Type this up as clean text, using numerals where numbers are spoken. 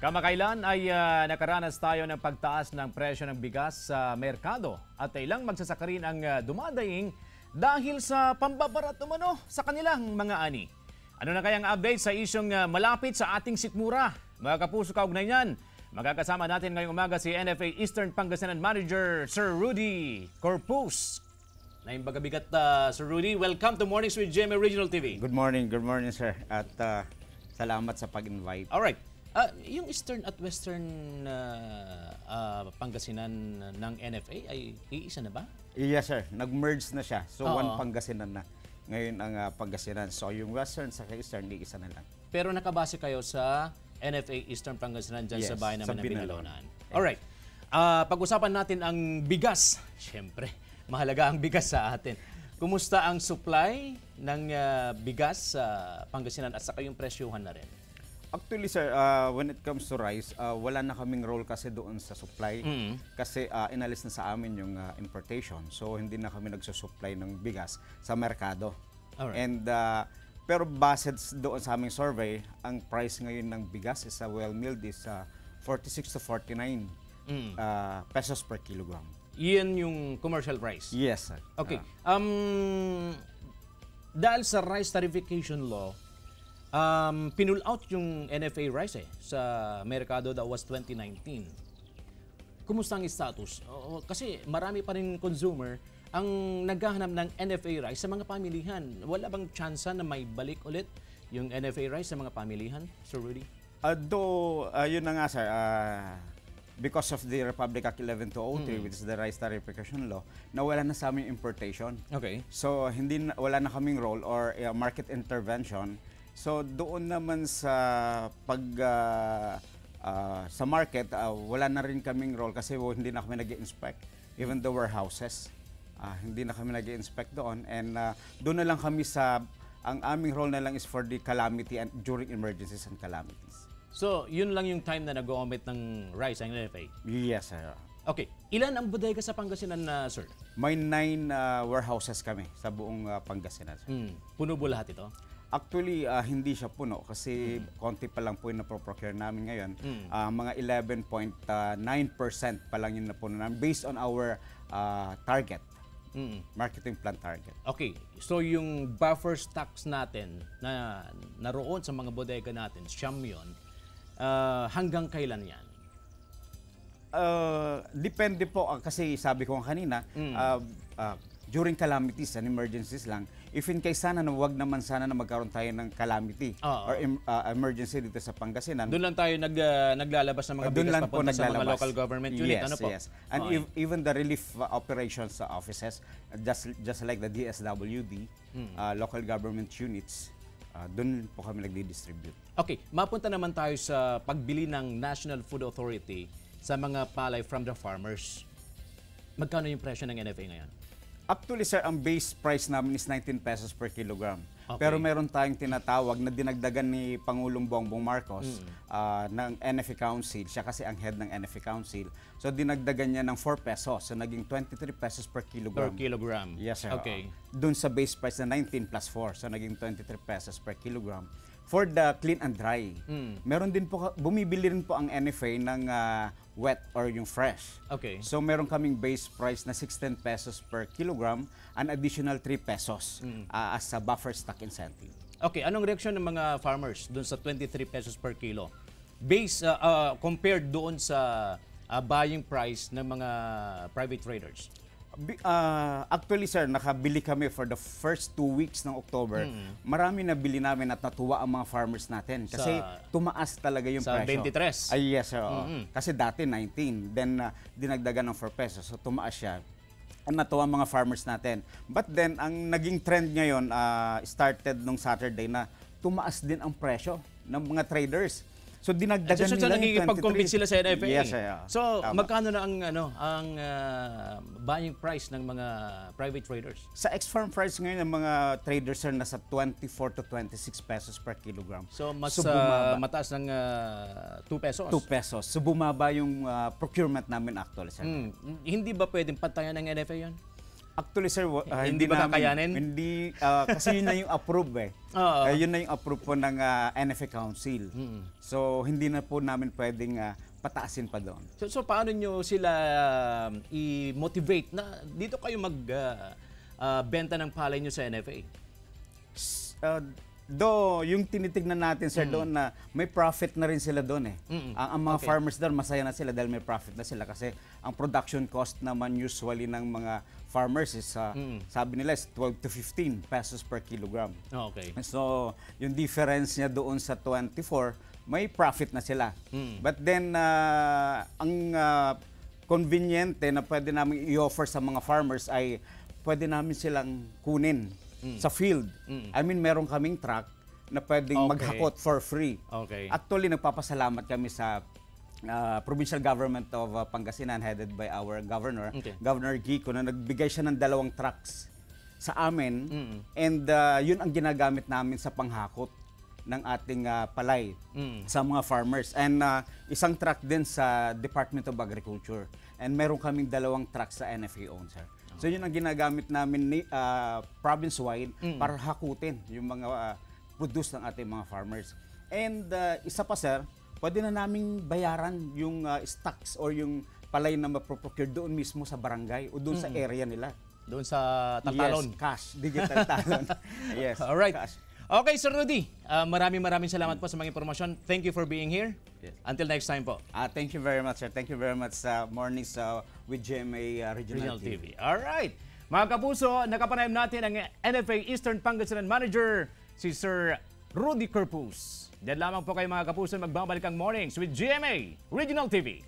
Kamakailan ay nakaranas tayo ng pagtaas ng presyo ng bigas sa merkado at ilang magsasaka rin ang dumadaing dahil sa pambabarat umano sa kanilang mga ani. Ano na kayang update sa isyong malapit sa ating sikmura? Mga kapuso, kaugnay niyan, magkakasama natin ngayong umaga si NFA Eastern Pangasinan Manager Sir Rudy Corpus. Naing bagabigat, Sir Rudy. Welcome to Mornings with GMA Regional TV. Good morning sir. At salamat sa pag-invite. Alright. Yung Eastern at Western Pangasinan ng NFA ay iisa na ba? Yes sir, nag-merge na siya. So one Pangasinan na. Ngayon ang Pangasinan. So yung Western sa Eastern, isa na lang. Pero nakabase kayo sa NFA Eastern Pangasinan dyan sa bayan namin ng Binalonan. Alright. Pag-usapan natin ang bigas. Siyempre, mahalaga ang bigas sa atin. Kumusta ang supply ng bigas sa Pangasinan at saka yung presyuhan na rin? Actually sir, when it comes to rice, wala na kaming role kasi doon sa supply. Kasi inalis na sa amin yung importation. So hindi na kami nagsusupply ng bigas sa merkado. Alright. And pero based doon sa aming survey, ang price ngayon ng bigas is well milled is 46 to 49 pesos per kilogram. Iyan yung commercial price? Yes sir. Okay. Dahil sa rice tariffication law, pinull out yung NFA rice sa merkado, that was 2019. Kumusta ang status? Kasi marami pa rin consumer ang naghahanap ng NFA rice sa mga pamilihan. Wala bang tsansa na may balik ulit yung NFA rice sa mga pamilihan, Sir Rudy? Though, yun na nga sir, because of the Republic Act 11203, which is the rice tariffication law, nawala na sa aming importation. Okay. So wala na kaming role or market intervention. So doon naman sa sa market, wala na rin kaming role kasi hindi na kami nag-inspect. Even the warehouses, hindi na kami nag-inspect doon. And doon na lang kami ang aming role na lang is for the calamity and during emergencies and calamities. So, yun lang yung time na nag-o-omit ng rice ang NFA? Yes, sir. Okay. Ilan ang bodega sa Pangasinan, sir? May 9 warehouses kami sa buong Pangasinan. Puno po lahat ito? Actually, hindi siya puno kasi konti pa lang po yung napoprocure namin ngayon. Mga 11.9% pa lang yung napuno namin based on our target, marketing plan target. Okay, so yung buffer stocks natin na naroon sa mga bodega natin, siyam yun, hanggang kailan yan? Depende po, kasi sabi ko kanina, during calamities and emergencies lang, if in case sana na wag naman sana na magkaroon tayo ng calamity or emergency dito sa Pangasinan. Doon lang tayo naglalabas ng mga bigas papunta sa mga local government unit. Yes, ano po? Yes. And even the relief operations offices, just like the DSWD, local government units, doon po kami nagdi-distribute. Okay, mapunta naman tayo sa pagbili ng National Food Authority sa mga palay from the farmers. Magkano yung presyo ng NFA ngayon? Actually, sir, ang base price namin is 19 pesos per kilogram. Okay. Pero meron tayong tinatawag na dinagdagan ni Pangulong Bongbong Marcos ng NFA Council. Siya kasi ang head ng NFA Council. So, dinagdagan niya ng 4 pesos. So, naging 23 pesos per kilogram. Per kilogram? Yes, sir. Okay. Doon sa base price na 19 plus 4. So, naging 23 pesos per kilogram. For the clean and dry, meron din po, bumibili rin po ang NFA ng wet or yung fresh. Okay. So meron kaming base price na 16 pesos per kilogram, an additional 3 pesos as a buffer stock incentive. Okay, anong reaksyon ng mga farmers doon sa 23 pesos per kilo? Base, compared doon sa buying price ng mga private traders? Actually sir, nakabili kami for the first 2 weeks ng October. Marami na bili namin at natuwa ang mga farmers natin kasi tumaas talaga yung sa presyo. 23? Ay yes sir. Kasi dati 19, then dinagdagan ng 4 pesos. So tumaas siya. Natuwa ang mga farmers natin. But then ang naging trend ngayon started nung Saturday na tumaas din ang presyo ng mga traders. So dinagdagan so, nila yung 23. Nagkikipag-compete sila sa NFA. Yes, sir. So magkano na ang buying price ng mga private traders? Sa ex-farm price ngayon ng mga traders sir nasa 24 to 26 pesos per kilogram. So mas mataas ng 2 pesos? 2 pesos. So bumaba yung procurement namin actually sir. Hindi ba pwedeng pantayan ng NFA yan? Actually, sir, Hindi ba kakayanin? Hindi, kasi yun na yung approve eh. Oo. Yun na yung approve po ng NFA Council. So, hindi na po namin pwedeng pataasin pa doon. So paano nyo sila i-motivate na dito kayo benta ng palay nyo sa NFA? Yung tinitignan natin, sir, doon na may profit na rin sila doon eh. Ang mga farmers doon, masaya na sila dahil may profit na sila kasi ang production cost naman usually ng mga farmers is, sabi nila, is 12 to 15 pesos per kilogram. Okay. So, yung difference niya doon sa 24, may profit na sila. But then, ang conveniente na pwede namin i-offer sa mga farmers ay pwede namin silang kunin sa field. I mean, meron kaming truck na pwedeng maghakot for free. Okay. Actually, nagpapasalamat kami sa provincial government of Pangasinan headed by our governor, Governor Gico, na nagbigay siya ng 2 trucks sa amin. And yun ang ginagamit namin sa panghakot ng ating palay sa mga farmers. And isang truck din sa Department of Agriculture. And meron kaming 2 trucks sa NFA own, sir. So yun ang ginagamit namin province-wide para hakutin yung mga produce ng ating mga farmers. And isa pa, sir, pwede na naming bayaran yung stocks or yung palay na maproprocure doon mismo sa barangay o doon sa area nila. Doon sa Taltalon? Yes, cash. Digital talon. Yes, Alright. cash. Okay, Sir Rudy. Maraming salamat po sa mga impormasyon. Thank you for being here. Yes. Until next time po. Thank you very much, sir. Thank you very much sa Mornings with GMA Regional TV. Alright. Mga kapuso, nakapanayam natin ang NFA Eastern Pangasinan Manager, si Sir Rudy Corpus. Diyan lamang po kayo mga kapuso, magbabalik ang Mornings with GMA Regional TV.